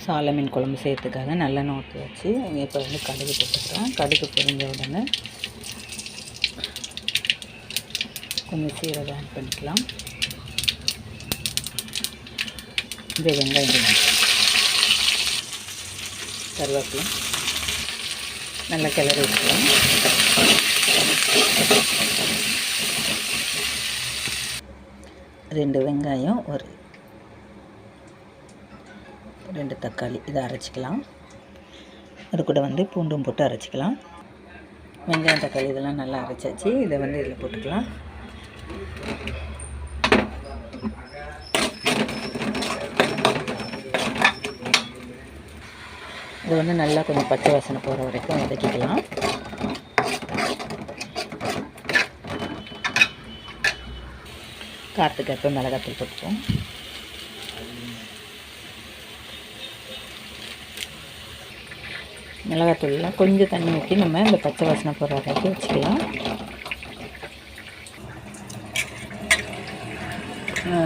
சால மீன் குழம்பு செய்யறதுக்காக நல்லெண்ணெய் ஊற்றி வச்சு இப்போ வந்து கடுகு போட்டுக்கிறேன். கடுகு பொரிஞ்ச உடனே கொஞ்சம் சீரகம் ஆட் பண்ணிக்கலாம். இந்த வெங்காயம், கருவேப்பிலை நல்லா கிளறி வச்சுக்கலாம். 2 வெங்காயம், ஒரு 2 தக்காளி இதை அரைச்சிக்கலாம். அது கூட வந்து பூண்டும் போட்டு அரைச்சிக்கலாம். வெங்காயம் தக்காளி இதெல்லாம் நல்லா அரைச்சாச்சு. இதை வந்து இதில் போட்டுக்கலாம். இது வந்து நல்லா கொஞ்சம் பச்சை வாசனை போகிற வரைக்கும் வதக்கிக்கலாம். காரத்துக்கு மிளகாத்தூள் போட்டுப்போம். மிளகாத்தூள்லாம் கொஞ்சம் தண்ணி ஊற்றி நம்ம இந்த பச்சை வாசனை போகிற வரைக்கும் வச்சுக்கலாம்.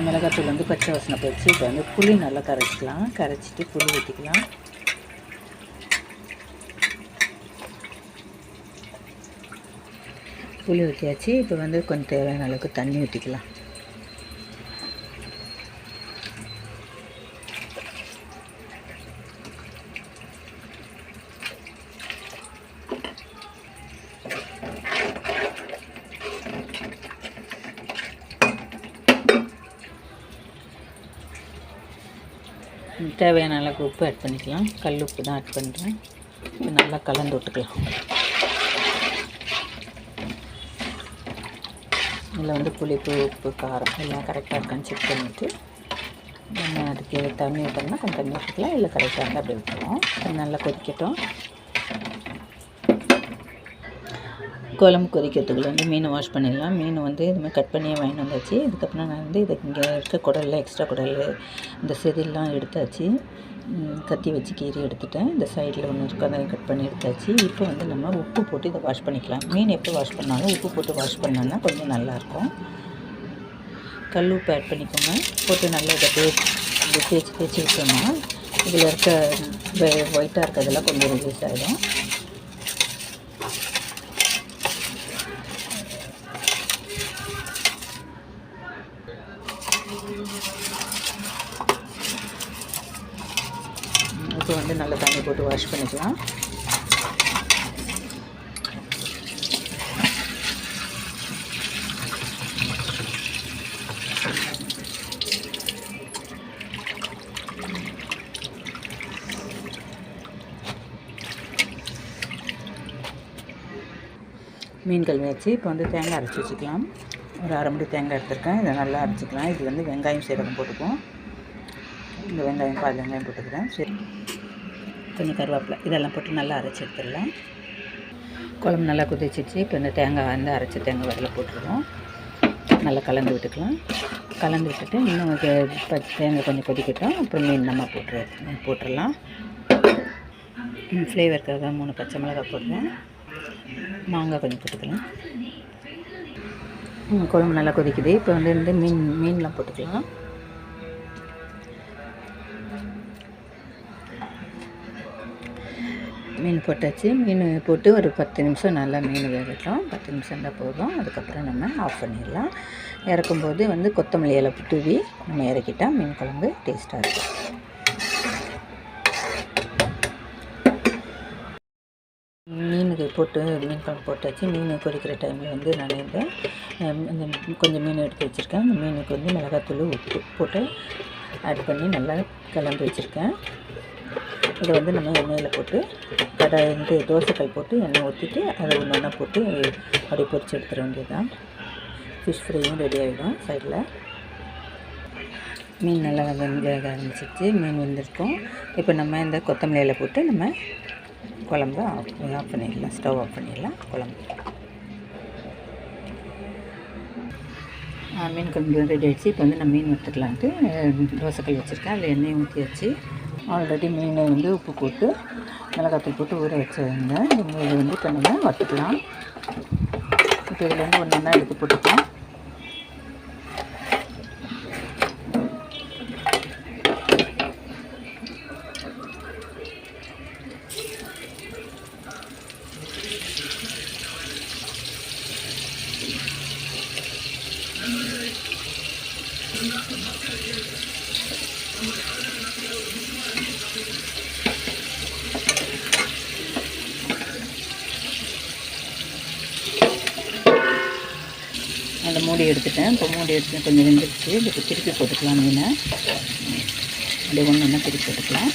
மிளகாத்தூள் வந்து பச்சை வாசனை போயிடுச்சு. இப்போ வந்து புளி நல்லா கரைச்சிக்கலாம். கரைச்சிட்டு புளி ஊற்றிக்கலாம். புளி ஊற்றியாச்சு. இப்போ வந்து கொஞ்சம் தேவையான அளவுக்கு தண்ணி ஊற்றிக்கலாம். தேவையான அளவுக்கு உப்பு ஆட் பண்ணிக்கலாம். கல் உப்பு தான் ஆட் பண்ணுறேன். இப்போ நல்லா கலந்து விட்டுக்கலாம். இதில் வந்து புளிப்பு, உப்பு, காரம் எல்லாம் கரெக்டாக இருக்கான்னு செக் பண்ணிவிட்டு நம்ம அதுக்கு தண்ணி ஊற்றோம்னா கொஞ்சம் தண்ணி ஊற்றிக்கலாம். இல்லை கரெக்டாக இருந்தால் அப்படி விட்டுருவோம். அது நல்லா கொதிக்கட்டும். குழம்பு கொதிக்கிறதுக்குள்ள வந்து மீனை வாஷ் பண்ணிடலாம். மீன் வந்து இதுமாதிரி கட் பண்ணியே வாங்கிட்டு வந்தாச்சு. இதுக்கப்புறம் நான் வந்து இதுக்கு இங்கே இருக்க குடலில் எக்ஸ்ட்ரா குடல் இந்த செதிலாம் எடுத்தாச்சு. கத்தி வச்சு கீறி எடுத்துட்டேன். இந்த சைடில் ஒன்று இருக்குது, அதை கட் பண்ணி எடுத்தாச்சு. இப்போ வந்து நம்ம உப்பு போட்டு இதை வாஷ் பண்ணிக்கலாம். மீன் எப்போ வாஷ் பண்ணாலும் உப்பு போட்டு வாஷ் பண்ணோன்னா கொஞ்சம் நல்லாயிருக்கும். கல் உப்பு ஆட் பண்ணிக்கோங்க. போட்டு நல்லா இதை தேய்ச்சி விட்டோம்னா இதில் இருக்க ஒயிட்டாக இருக்கிறதெல்லாம் கொஞ்சம் ரிலீஸ் ஆகிடும். இப்போ வந்து நல்லா தண்ணி போட்டு வாஷ் பண்ணிக்கலாம். மீன் கழுவியாச்சு. இப்போ வந்து தேங்காய் அரைச்சி வச்சுக்கலாம். ஒரு அரை முடி தேங்காய் எடுத்துருக்கேன். இதை நல்லா அரைச்சிக்கலாம். இது வந்து வெங்காயம் சீரகம் போட்டுக்குவோம். இந்த வெங்காயம் பாதி வெங்காயம் போட்டுக்கிறேன். சரி, கொஞ்சம் கருவேப்பிலை இதெல்லாம் போட்டு நல்லா அரைச்சி எடுத்துடலாம். குழம்பு நல்லா கொதிச்சிச்சு. இப்போ இந்த தேங்காய் வந்து அரைச்சி தேங்காய் அதில் போட்டுருவோம். நல்லா கலந்து விட்டுக்கலாம். கலந்து விட்டுட்டு இன்னும் தேங்காய் கொஞ்சம் கொதிக்கட்டும். அப்புறம் மீன் நம்ம போட்டுடலாம். ஃப்ளேவருக்காக 3 பச்சை மிளகாய் போடுறேன். மாங்காய் கொஞ்சம் போட்டுக்கலாம். குழம்பு நல்லா கொதிக்குது. இப்போ வந்து இந்த மீன்லாம் போட்டுக்கலாம். மீன் போட்டாச்சு. மீன் போட்டு ஒரு 10 நிமிஷம் நல்லா மீன் வேகட்டும். 10 நிமிஷம் தான் போதும். அதுக்கப்புறம் நம்ம ஆஃப் பண்ணிடலாம். இறக்கும்போது வந்து கொத்தமல்லி இலை தூவி நம்ம இறக்கிட்டால் மீன் குழம்பு டேஸ்ட்டாக இருக்கும். மீனுக்கு போட்டு மீன் குழம்பு போட்டாச்சு. மீன் கொதிக்கிற டைமில் வந்து நான் இந்த கொஞ்சம் மீன் எடுத்து வச்சுருக்கேன். அந்த மீனுக்கு வந்து மிளகாத்தூள் உப்பு போட்டு ஆட் பண்ணி நல்லா கலந்து வச்சுருக்கேன். இதை வந்து நம்ம எண்ணெயில் போட்டு தோசைக்கல் போட்டு எண்ணெய் ஊற்றிட்டு அதை ஒன்று போட்டு அப்படியே பொரிச்சு எடுத்துட வேண்டியது தான். ஃபிஷ் ஃப்ரையும் ரெடி ஆகிடும். சைடில் மீன் நல்லா வேக ஆரம்பிச்சிச்சு. மீன் வெந்திருக்கும். இப்போ நம்ம இந்த கொத்தமல்லி இலை போட்டு நம்ம குழம்பு ஆஃப் பண்ணிடலாம். ஸ்டவ் ஆஃப் பண்ணிடலாம். குழம்பு மீன் குழம்பு ரெடி ஆகிடுச்சு. இப்போ வந்து நான் மீன் வறுத்துக்கலான்ட்டு தோசைக்கல் வச்சுருக்கேன். அதில் எண்ணெய் ஊற்றி வச்சு ஆல்ரெடி மீனை வந்து உப்பு போட்டு மிளகாத்தூள் போட்டு ஊற வச்சுருந்தேன். இது வந்து இப்போ நம்ம வறுத்துக்கலாம். இப்போ இதில் வந்து ஒன்றா எடுத்து போட்டுக்கலாம். மூடி எடுத்துட்டேன். இப்போ மூடி எடுத்து கொஞ்சம் வெந்துருச்சு. இப்போ திருப்பி போட்டுக்கலாம் மீனை. அப்படியே ஒன்று ஒன்றா திருப்பி போட்டுக்கலாம்.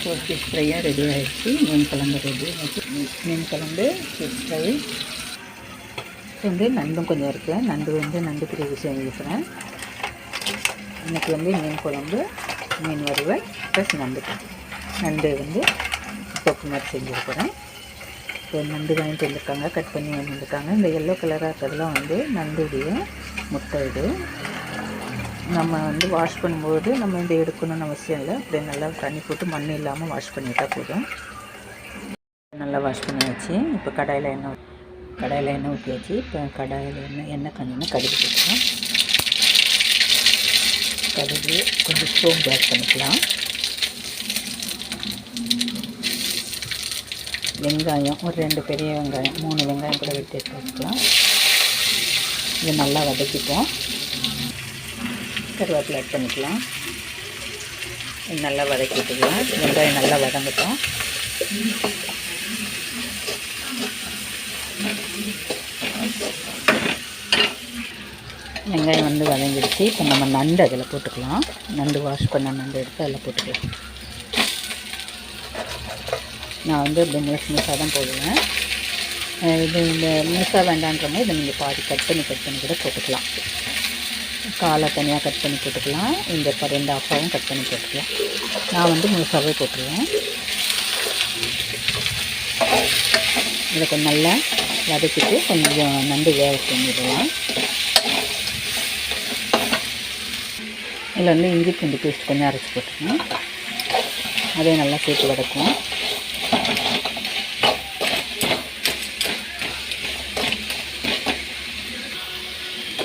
ஸோ ஃபிஷ் ஃப்ரையாக ரெடி ஆகிடுச்சு. மீன் குழம்பு ரெடி ஆகிடுச்சு. மீன் குழம்பு, ஃபிஷ் ஃப்ரை வந்து நண்டும் கொஞ்சம் இருக்குது. நண்டு கிரேவி செஞ்சுக்கிறேன். இன்றைக்கி வந்து மீன் குழம்பு, மீன் வறுவல் ப்ளஸ் நண்டு வந்து தொக்கு மாதிரி செஞ்சுருக்கிறேன். இப்போ நண்டு வாங்கிட்டு வந்துருக்காங்க, கட் பண்ணி வந்துருக்காங்க. இந்த எல்லோ கலராக இருக்கிறதுலாம் வந்து நண்டுடைய முட்டை. இது நம்ம வந்து வாஷ் பண்ணும்போது நம்ம இந்த எடுக்கணும்னு அவசியம் இல்லை. அப்படியே நல்லா தண்ணி போட்டு மண் இல்லாமல் வாஷ் பண்ணிட்டால் போதும். நல்லா வாஷ் பண்ணியாச்சு. இப்போ கடாயில் எண்ணெய் ஊற்றியாச்சு. இப்போ கடாயில் எண்ணெய் கொஞ்சம் கடுகு போட்டுக்கலாம். கடுகு கொஞ்சம் சோம்பு ஆட் பண்ணிக்கலாம். வெங்காயம் ஒரு 2 பெரிய வெங்காயம், 3 வெங்காயம் கூட வெட்டி எடுத்து வச்சுக்கலாம். இது நல்லா வதக்கிப்போம். கருவேப்பிலை ஆட் பண்ணிக்கலாம். நல்லா வதக்கிட்டுக்கலாம். வெங்காயம் நல்லா வதங்கட்டும். வெங்காயம் வந்து வதங்கிடுச்சு. இப்போ நம்ம நண்டு அதில் போட்டுக்கலாம். நண்டு வாஷ் பண்ண நண்டு எடுத்து அதில் போட்டுக்கலாம். நான் வந்து இப்படி முழுசாக தான் போடுவேன். இது இந்த முழுசாக வேண்டான்றவங்க இதை நீங்கள் பாதி கட் பண்ணி கூட போட்டுக்கலாம். காலை தனியாக கட் பண்ணி போட்டுக்கலாம். இந்த 2 ஆஃபாகவும் கட் பண்ணி போட்டுக்கலாம். நான் வந்து முழுசாகவே போட்டுருவேன். இதை கொஞ்சம் நல்லா வதக்கிட்டு கொஞ்சம் நண்டு வேக பண்ணிடலாம். இதில் வந்து இஞ்சி பூண்டு பேஸ்ட் கொஞ்சம் அரைச்சி போட்டுக்கணும். அதே நல்லா சேர்த்து வதக்கும்.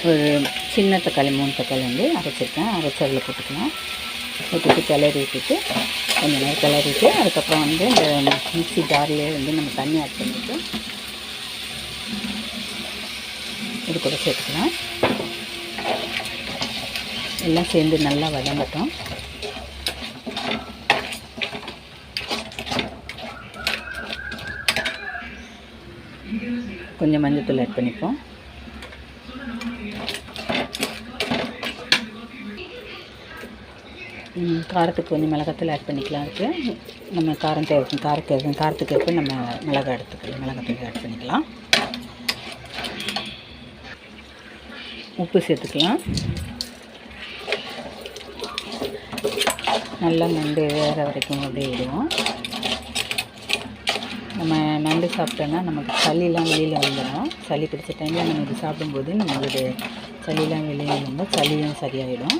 ஒரு சின்ன தக்காளி 3 தக்காளி வந்து அரைச்சிருக்கேன். அரைச்சி அதில் போட்டுக்கலாம். போட்டுட்டு கிளறி விட்டுட்டு கொஞ்சம் நேரம் கிளறிட்டு அதுக்கப்புறம் வந்து இந்த மிக்ஸி ஜார்லேயே வந்து நம்ம தண்ணி ஆட் பண்ணிவிட்டு இது கூட சேர்த்துக்கலாம். எல்லாம் சேர்ந்து நல்லா வதங்கட்டும். கொஞ்சம் மஞ்சள் ஆட் பண்ணிப்போம். காரத்துக்கு கொஞ்சம் மிளகாத்தூள் ஆட் பண்ணிக்கலாம். இருக்குது நம்ம காரத்துக்கு ஏற்ப நம்ம மிளகாத்தூள் ஆட் பண்ணிக்கலாம். உப்பு சேர்த்துக்கலாம். நல்லா நண்டு வேற வரைக்கும் அப்படியே விடுவோம். நம்ம நண்டு சாப்பிட்டோன்னா நமக்கு சளிலாம் வெளியில் வந்துடும். சளி பிடிச்ச டைமில் நம்ம இது சாப்பிடும்போது நம்மளுடைய சளிலாம் வெளியில் வந்தால் சளியும் சரியாயிடும்.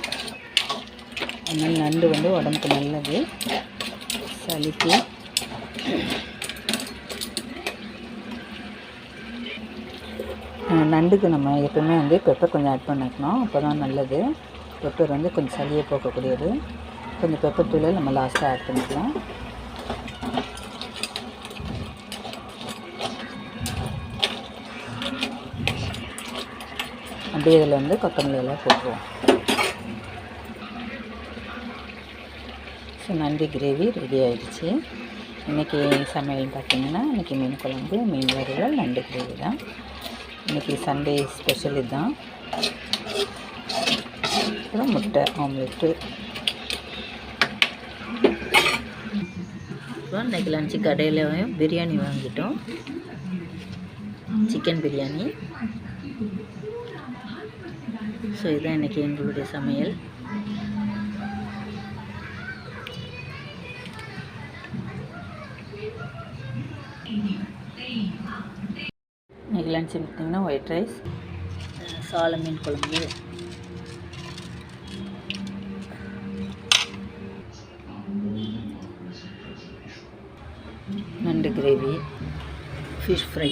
அதனால் நண்டு வந்து உடம்புக்கு நல்லது. சளிக்கு நண்டுக்கு நம்ம எப்பவுமே வந்து பெப்பர் கொஞ்சம் ஆட் பண்ணிக்கணும். அப்போ தான் நல்லது. பெப்பர் வந்து கொஞ்சம் சளியை போக்கக்கூடியது. கொஞ்சம் பெப்பர் தூளை நம்ம லாஸ்ட்டாக ஆட் பண்ணிக்கலாம். அப்படியே இதில் வந்து கொத்தமல்லி எல்லாம் போட்டுருவோம். ஸோ நண்டு கிரேவி ரெடி ஆகிடுச்சு. இன்றைக்கி சமையல் பார்த்திங்கன்னா இன்றைக்கி மீன் குழம்பு, மீன் வறுவல், நண்டு கிரேவி தான். இன்றைக்கி சண்டே ஸ்பெஷல் இதுதான். அப்புறம் முட்டை ஆம்லெட்டு. அப்புறம் இன்றைக்கி லஞ்சு கடையில் பிரியாணி வாங்கிட்டோம். சிக்கன் பிரியாணி. ஸோ இதுதான் இன்றைக்கி எங்களுடைய சமையல். இன்றைக்கி லன்ச்சு பார்த்திங்கன்னா ஒயிட் ரைஸ், சால மீன் குழம்பு, நண்டு கிரேவி, ஃபிஷ் ஃப்ரை.